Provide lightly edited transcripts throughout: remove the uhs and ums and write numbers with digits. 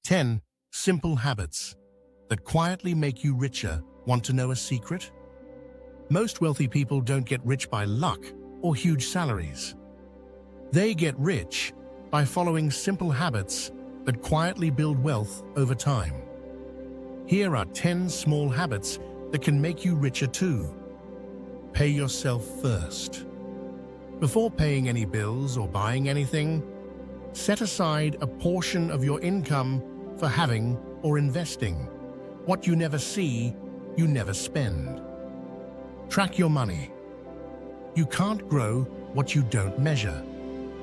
10 simple habits that quietly make you richer. Want to know a secret? Most wealthy people don't get rich by luck or huge salaries. They get rich by following simple habits that quietly build wealth over time. Here are 10 small habits that can make you richer too. Pay yourself first. Before paying any bills or buying anything, set aside a portion of your income for having or investing. What you never see, you never spend. Track your money. You can't grow what you don't measure.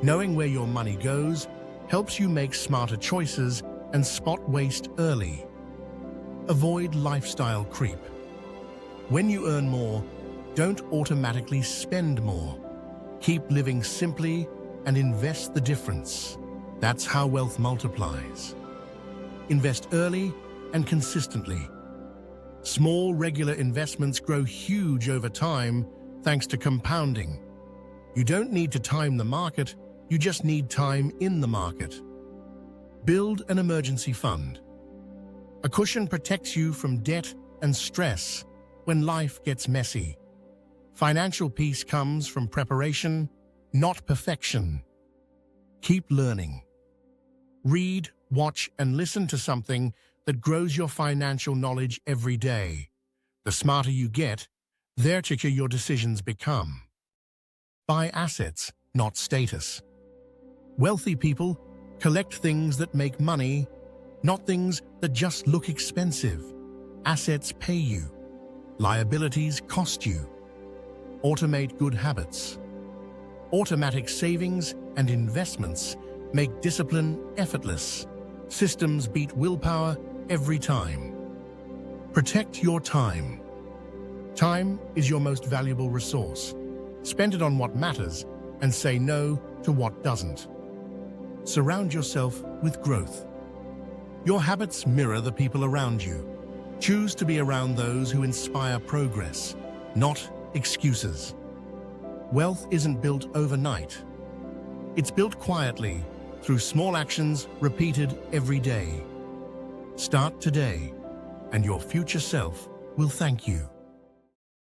Knowing where your money goes helps you make smarter choices and spot waste early. Avoid lifestyle creep. When you earn more, don't automatically spend more. Keep living simply and invest the difference. That's how wealth multiplies. Invest early and consistently. Small, regular investments grow huge over time thanks to compounding. You don't need to time the market, you just need time in the market. Build an emergency fund. A cushion protects you from debt and stress when life gets messy. Financial peace comes from preparation, not perfection. Keep learning. Read, watch, and listen to something that grows your financial knowledge every day. The smarter you get, the richer your decisions become. Buy assets, not status. Wealthy people collect things that make money, not things that just look expensive. Assets pay you. Liabilities cost you. Automate good habits. Automatic savings and investments make discipline effortless. Systems beat willpower every time. Protect your time. Time is your most valuable resource. Spend it on what matters and say no to what doesn't. Surround yourself with growth. Your habits mirror the people around you. Choose to be around those who inspire progress, not excuses. Wealth isn't built overnight. It's built quietly through small actions repeated every day. Start today, and your future self will thank you.